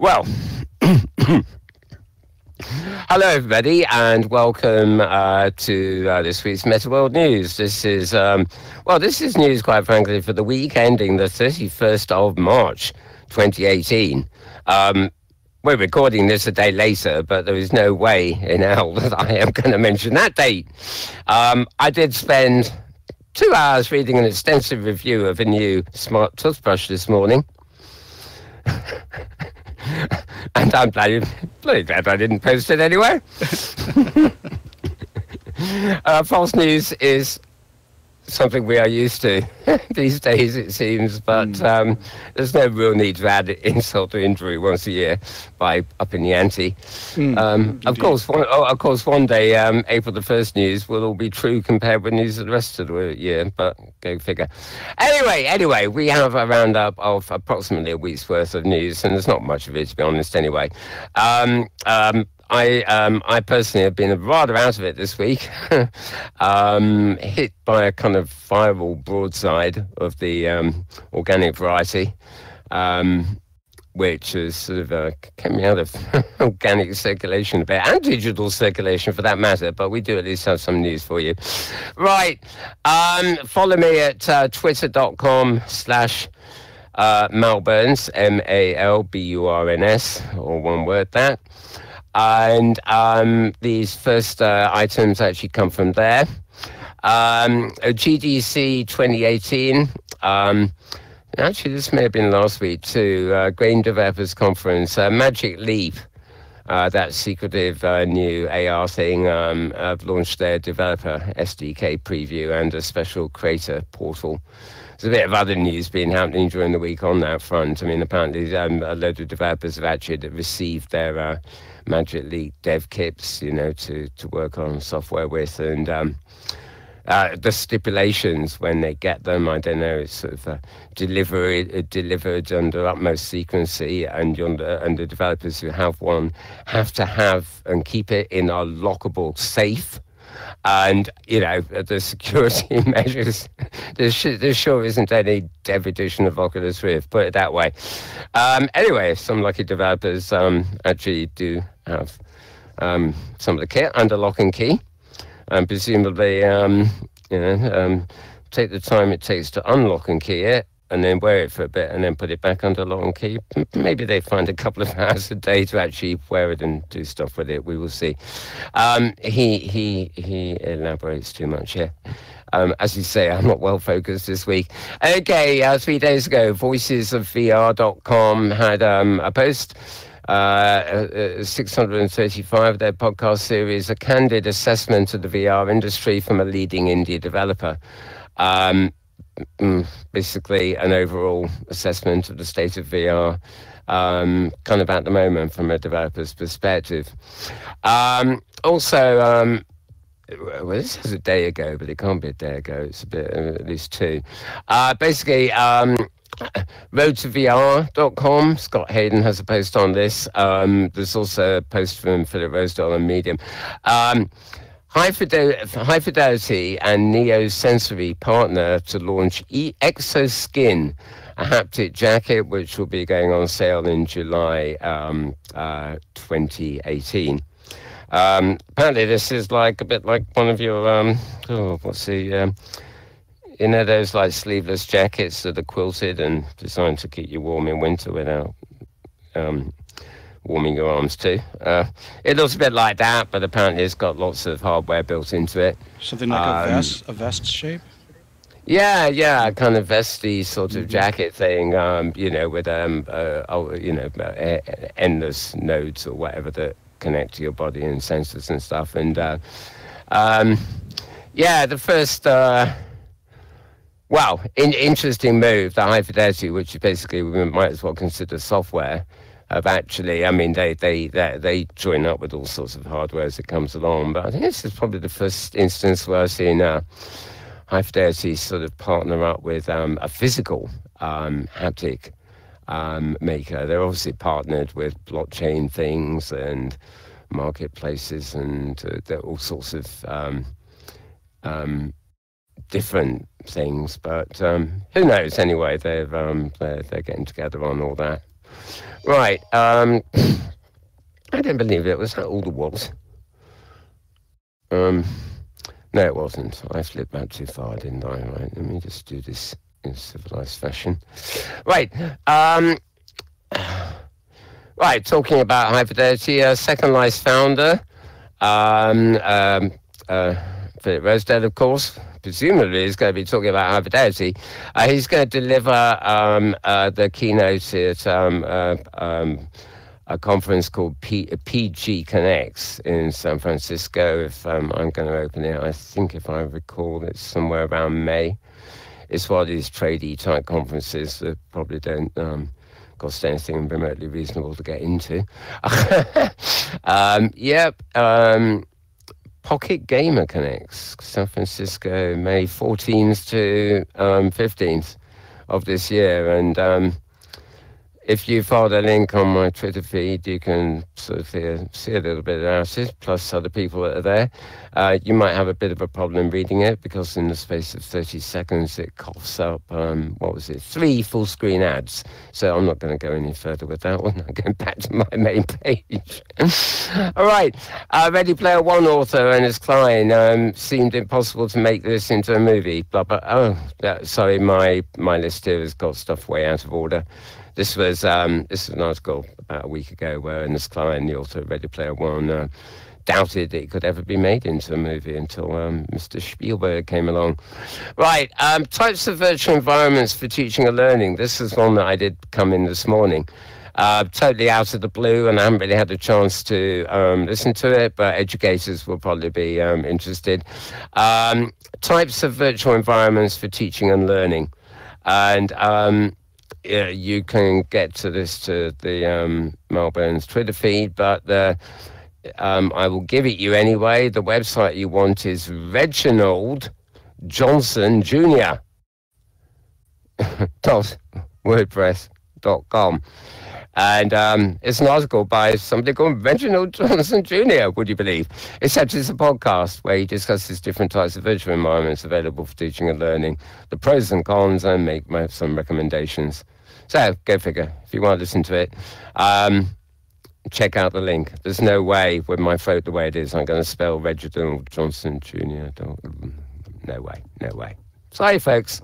Well, hello everybody, and welcome to this week's Metaworld news. This is news, quite frankly, for the week ending the 31st of March, 2018. We're recording this a day later, but there is no way in hell that I am going to mention that date. I did spend 2 hours reading an extensive review of a new smart toothbrush this morning. And I'm bloody glad I didn't post it anyway. False news is something we are used to these days, it seems, but there's no real need to add insult to injury once a year by upping the ante. Of course, one day April the 1st news will all be true compared with news of the rest of the year, but go figure. Anyway, we have a roundup of approximately a week's worth of news, and there's not much of it, to be honest, anyway. I personally have been rather out of it this week, hit by a kind of viral broadside of the organic variety, which has sort of kept me out of organic circulation a bit, and digital circulation for that matter, but we do at least have some news for you. Right, follow me at twitter.com/Malburns, MALBURNS, or one word that. And these first items actually come from there. GDC 2018. Actually, this may have been last week too. Game Developers Conference. Magic Leap, that secretive new AR thing, have launched their developer SDK preview and a special creator portal. There's a bit of other news happening during the week on that front. I mean, apparently a load of developers have actually received their Magic Leap dev kits, to work on software with, and the stipulations when they get them, I don't know, it's sort of delivered under utmost secrecy, and the developers who have one have to have and keep it in a lockable safe. And, the security measures, there sure isn't any dev edition of Oculus Rift, put it that way. Anyway, some lucky developers actually do have some of the kit under lock and key, and presumably, take the time it takes to unlock and key it, and then wear it for a bit, and then put it back under lock and key. Maybe they find a couple of hours a day to actually wear it and do stuff with it. We will see. He elaborates too much here. As you say, I'm not well focused this week. Okay, 3 days ago, voicesofvr.com had a post, 635 of their podcast series, a candid assessment of the VR industry from a leading indie developer. Basically an overall assessment of the state of VR, kind of at the moment from a developer's perspective. Also, well, this is a day ago, but it can't be a day ago. It's a bit, at least two. Basically, roadtovr.com, Scott Hayden has a post on this. There's also a post from Philip Rosedale on Medium. High Fidelity and Neo Sensory partner to launch Exoskin, a haptic jacket which will be going on sale in July 2018. Apparently this is a bit like one of your, those like sleeveless jackets that are quilted and designed to keep you warm in winter without warming your arms too. It looks a bit like that, but apparently it's got lots of hardware built into it. Something like a vest shape? Yeah, kind of vesty sort of jacket thing, with endless nodes or whatever that connect to your body and sensors and stuff. And the first interesting move, the High Fidelity, which is basically we might as well consider software. Of actually, they join up with all sorts of hardware as it comes along. But I think this is probably the first instance where I've seen High Fidelity sort of partner up with a physical haptic maker. They're obviously partnered with blockchain things and marketplaces, and there are all sorts of different things. But who knows? Anyway, they're getting together on all that. Right. I don't believe it. Was that all there was? No, it wasn't. I flipped back too far, didn't I? Right. Let me just do this in civilized fashion. Right. Right. Talking about Hyperfidelity, Second Life's founder, Philip Rosedale, of course, presumably is going to be talking about Hyperfidelity. He's going to deliver the keynote at a conference called PG Connects in San Francisco. If I'm going to open it, I think if I recall, it's somewhere around May. It's one of these tradey type conferences that probably don't cost anything remotely reasonable to get into. Pocket Gamer Connects, San Francisco, May 14th to 15th of this year. And if you follow the link on my Twitter feed, you can sort of see a little bit about it, plus other people that are there. You might have a bit of a problem reading it because in the space of 30 seconds, it coughs up, 3 full-screen ads. So I'm not going to go any further with that one. I'm going back to my main page. All right. Ready Player One author Ernest Cline seemed impossible to make this into a movie. Blah, blah. Sorry, my list here has got stuff way out of order. This was an article about a week ago where Ernest Cline, the author of Ready Player One, doubted that it could ever be made into a movie until Mr. Spielberg came along. Right, types of virtual environments for teaching and learning. This is one that I did come in this morning. Totally out of the blue, and I haven't really had a chance to listen to it, but educators will probably be interested. Types of virtual environments for teaching and learning. And you can get to this to the Melbourne's Twitter feed, but I will give it you anyway. The website you want is Reginald Johnson Jr. .wordpress.com. And it's an article by somebody called Reginald Johnson Jr., would you believe? Except it's a podcast where he discusses different types of virtual environments available for teaching and learning, the pros and cons, and make some recommendations. So, go figure. If you want to listen to it, check out the link. There's no way, with my throat the way it is, I'm going to spell Reginald Johnson Jr. No way. Sorry, folks.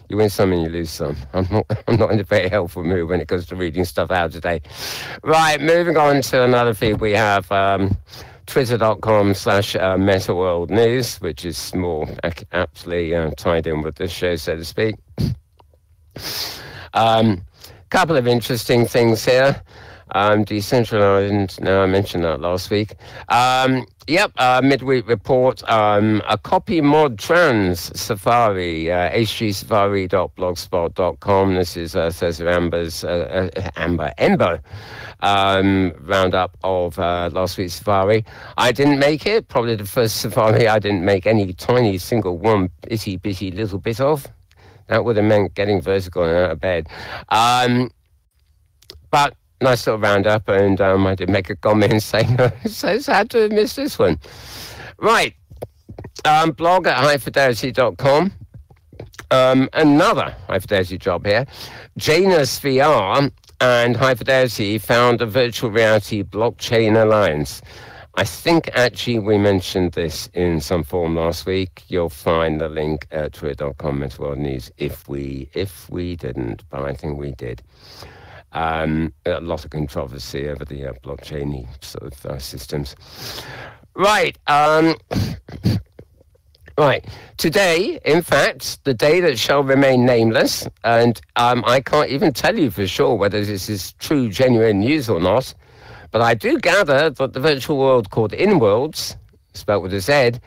You win some and you lose some. I'm not in a very helpful mood when it comes to reading stuff out today. Right, moving on to another feed. We have twitter.com/Metaworld News, which is more aptly tied in with this show, so to speak. Couple of interesting things here. Decentralized, no, I mentioned that last week. Midweek report, a copy mod trans Safari, hgsafari.blogspot.com. This is Cesar Ember roundup of last week's Safari. I didn't make it, probably the first Safari I didn't make any tiny single one itty bitty little bit of. That would have meant getting vertical and out of bed. But nice little roundup, and I did make a comment saying, so sad to have missed this one. Right, blog at highfidelity.com. Another High Fidelity job here. Janus VR and High Fidelity found a virtual reality blockchain alliance. I think actually we mentioned this in some form last week. You'll find the link at twitter.com Metaworld News if we didn't, but I think we did. A lot of controversy over the blockchain sort of systems. Right. Right. Today, in fact, the day that shall remain nameless, and I can't even tell you for sure whether this is true, genuine news or not, but I do gather that the virtual world called InWorlds, spelled with a Z,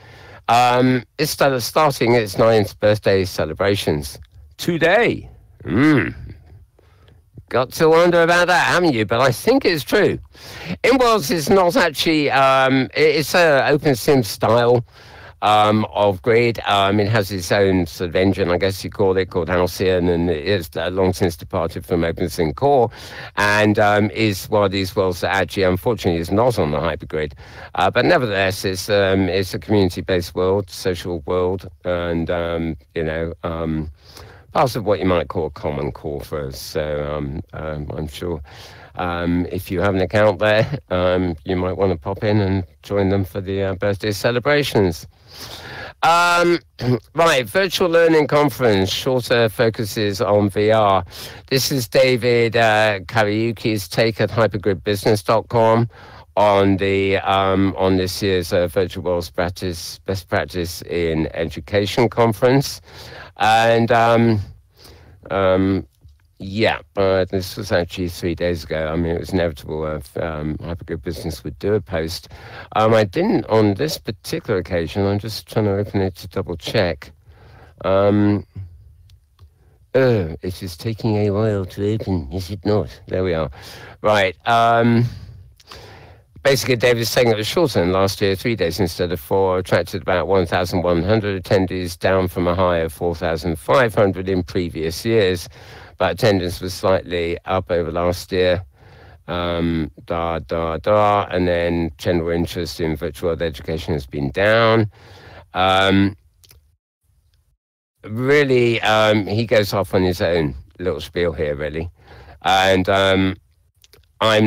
is starting its 9th birthday celebrations today. Got to wonder about that, haven't you? But I think it's true. InWorlds is not actually, it's an open sim style of grid. It has its own sort of engine, I guess you call it, called Halcyon, and it is long since departed from OpenSim Core, and is one of these worlds that actually, unfortunately, is not on the hypergrid. But nevertheless, it's a community-based world, social world, and part of what you might call a common core for us. So I'm sure if you have an account there, you might want to pop in and join them for the birthday celebrations. Right, virtual learning conference, shorter focuses on VR. This is David Kariuki's take at hypergridbusiness.com on the on this year's Virtual World's Best Practice in Education conference, and this was actually 3 days ago. I mean, it was inevitable Hypergrid Business would do a post. I didn't on this particular occasion. I'm just trying to open it to double check. It is taking a while to open, is it not? There we are. Right. Basically, David's saying it was shorter than last year, 3 days instead of 4, attracted about 1,100 attendees, down from a high of 4,500 in previous years. But attendance was slightly up over last year. And then general interest in virtual world education has been down. Really, he goes off on his own little spiel here, really. And I'm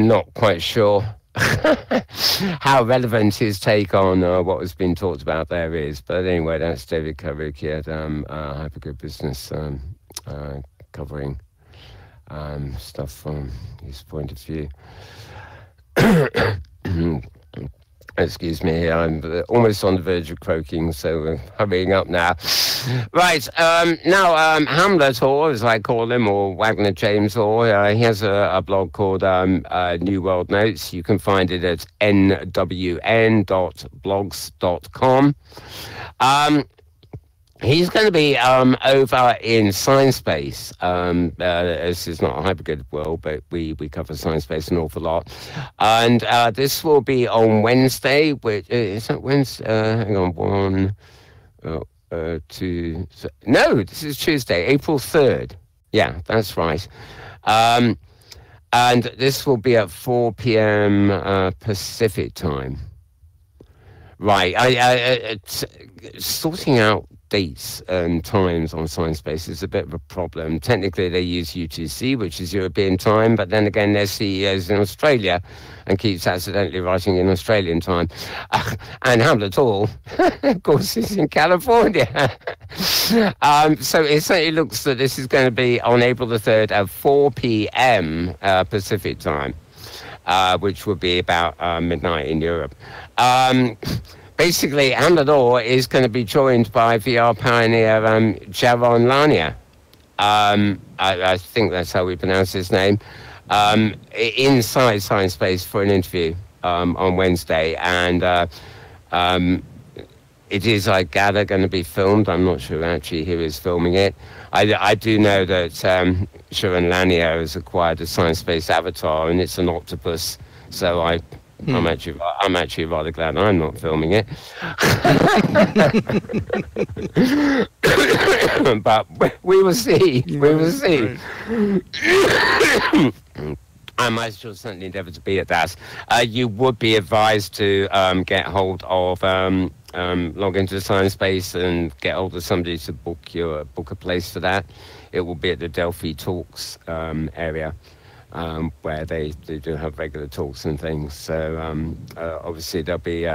not quite sure how relevant his take on what has been talked about there is. But anyway, that's David Karuki at Hypergrid Business, covering stuff from his point of view. Excuse me, I'm almost on the verge of croaking, so we're hurrying up now. Right, now Hamlet Orr, as I call him, or Wagner James Orr, he has a blog called New World Notes. You can find it at nwn.blogs.com. He's going to be over in Sciencebase. This is not a hypergrid world, but we cover Sciencebase an awful lot. And this will be on Wednesday, which is that Wednesday? Hang on, 2. No, this is Tuesday, April 3rd. Yeah, that's right. And this will be at 4 p.m. Pacific time. Right, sorting out dates and times on Sciencebase is a bit of a problem. Technically, they use UTC, which is European time, but then again, their CEO is in Australia and keeps accidentally writing in Australian time. And Hamlet Hall, of course, is in California. So it certainly looks that this is going to be on April the 3rd at 4 p.m. Pacific time, which would be about midnight in Europe. Basically, Hamlet Orr is going to be joined by VR pioneer Jaron Lanier. I think that's how we pronounce his name. Inside Sciencebase for an interview on Wednesday. And it is, I gather, going to be filmed. I'm not sure actually who is filming it. I do know that Jaron Lanier has acquired a Sciencebase avatar, and it's an octopus. So I'm actually rather glad I'm not filming it. But we will see. We will see. I might certainly endeavour to be at that. You would be advised to get hold of log into Sciencebase and get hold of somebody to book a place for that. It will be at the Delphi Talks area. Where they do have regular talks and things. So obviously there'll be...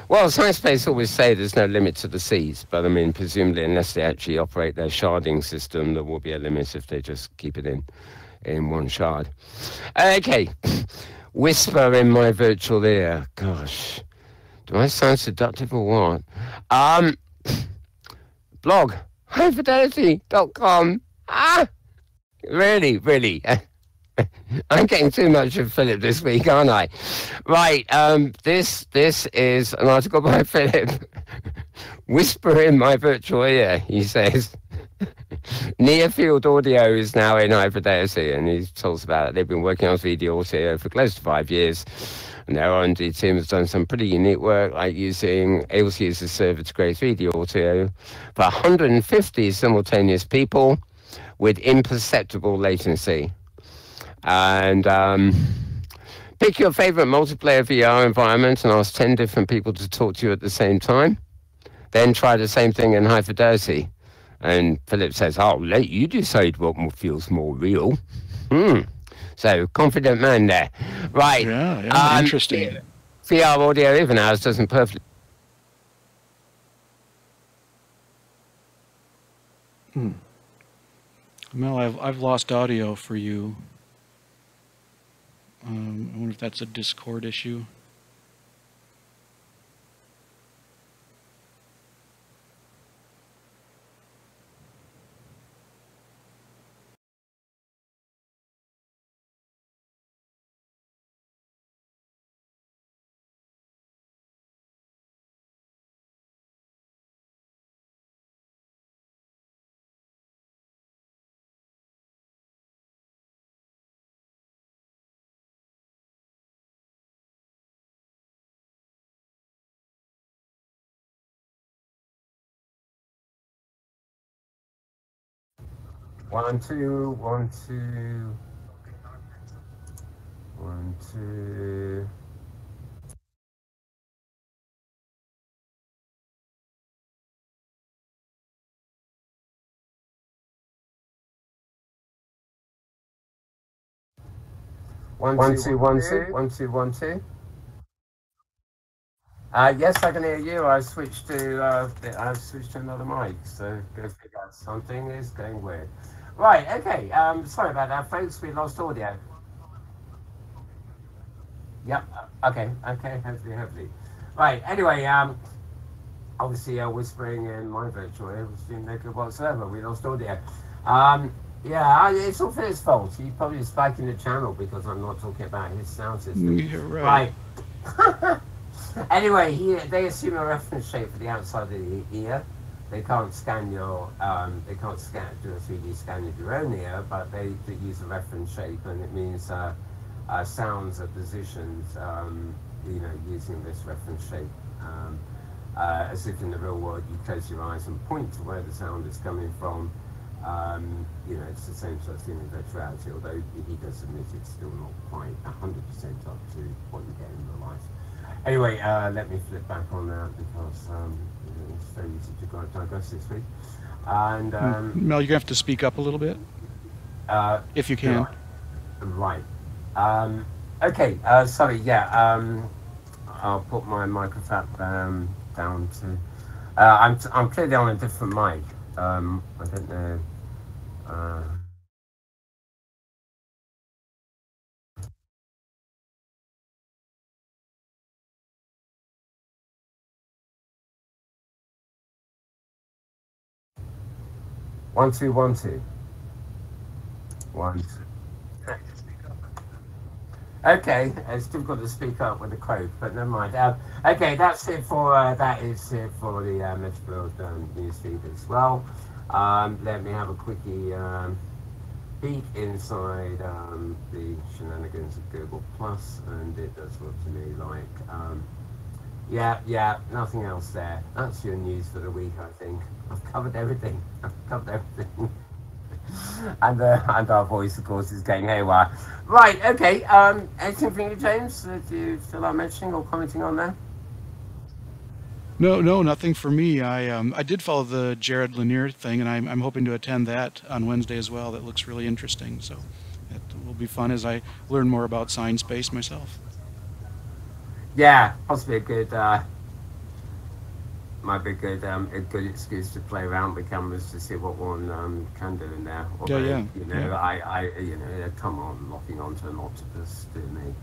well, Sciencebase always say there's no limit to the seats, but I mean, presumably unless they actually operate their sharding system, there will be a limit if they just keep it in one shard. Okay, whisper in my virtual ear. Gosh, do I sound seductive or what? Blog, highfidelity.com. Really. I'm getting too much of Philip this week, aren't I? Right, this is an article by Philip. Whisper in my virtual ear, he says. Near field audio is now in high fidelity, and he talks about it. They've been working on video audio for close to 5 years, and their R&D team has done some pretty unique work, like able to use the server to create 3D audio for 150 simultaneous people with imperceptible latency. And pick your favorite multiplayer VR environment and ask 10 different people to talk to you at the same time. Then try the same thing in high fidelity. And Philip says, I'll let you decide what feels more real. So, confident man there. Right. Yeah, interesting. VR audio even ours doesn't perfectly. Mel, I've lost audio for you. I wonder if that's a Discord issue. One, two, one, two. 1, 2. One, two, one, two. 1, 2, 1, 2. Yes, I can hear you. I've switched to another mic, so go figure out something is going weird. Right, okay. Sorry about that, folks. We lost audio. Yep. Okay. Hopefully. Right. Anyway, obviously, whispering in my virtual ear was doing no good whatsoever. We lost audio. Yeah, it's all Phil's fault. He's probably spiking the channel because I'm not talking about his sound system. You're right. Anyway, they assume a reference shape for the outside of the ear. They can't scan your, they can't do a 3D scan of your own ear, but they use a reference shape, and it means sounds are positioned, using this reference shape. As if in the real world you close your eyes and point to where the sound is coming from. It's the same sort of thing in virtual reality, although he does admit it's still not quite 100% up to what you get in real life. Anyway, let me flip back on that because it's very easy to digress this week. And Mel, you're gonna have to speak up a little bit, if you can. Right. Okay. Sorry. Yeah. I'll put my microphone down to. I'm clearly on a different mic. I don't know. One, two, one, two. 1, 2. Okay, it's difficult to speak up with a quote, but never mind. Okay, that's it for that is it for the Metaworld newsfeed as well. Let me have a quickie peek inside the shenanigans of Google Plus, and it does look to me like yeah, nothing else there. That's your news for the week, I think. I've covered everything. And our voice, of course, is going haywire. Right, okay. Anything from you, James, that you feel like mentioning or commenting on there? No, nothing for me. I did follow the Jared Lanier thing, and I'm hoping to attend that on Wednesday as well. That looks really interesting. So it will be fun as I learn more about science space myself. Yeah, possibly a good. Might be a good excuse to play around with cameras to see what one can do in there. Although, yeah. Come on, locking onto an octopus, do me.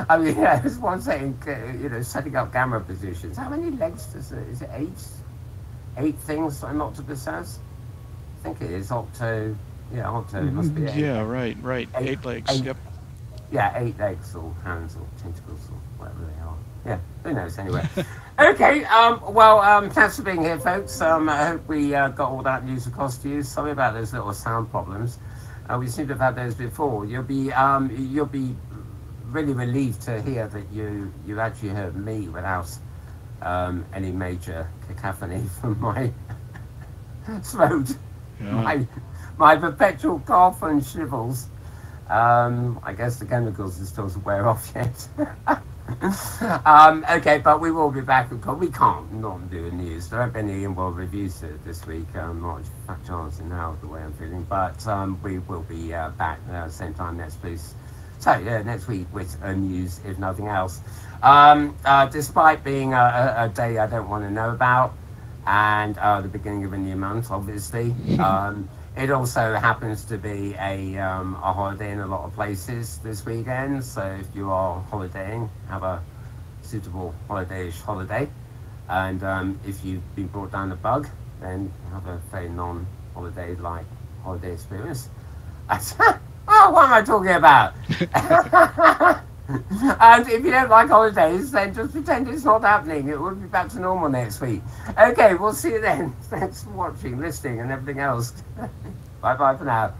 I mean, there's one saying, setting up camera positions. How many legs does it? Is it 8? 8 things an octopus has? I think it is octo. Yeah, octo. It must be 8. Yeah, right. 8 legs. Yep. Yeah, 8 legs or hands or tentacles or whatever they are. Yeah, who knows anyway. Okay, thanks for being here, folks. I hope we got all that news across to you. Sorry about those little sound problems. We seem to have had those before. You'll be really relieved to hear that you actually heard me without any major cacophony from my throat. Yeah. My perpetual cough and shivels. I guess the chemicals are still to wear off yet. Okay, but we will be back. We can't not do a news. There haven't been any in-world reviews this week. Not a chance now, the way I'm feeling. But we will be back same time next week. So next week with news, if nothing else. Despite being a day I don't want to know about, and the beginning of a new month, obviously. It also happens to be a holiday in a lot of places this weekend. So if you are holidaying, have a suitable holiday-ish holiday. And if you've been brought down a bug, then have a very non-holiday-like holiday experience. Oh, what am I talking about? And if you don't like holidays, then just pretend it's not happening. It will be back to normal next week. Okay, we'll see you then. Thanks for watching, listening, and everything else. Bye-bye for now.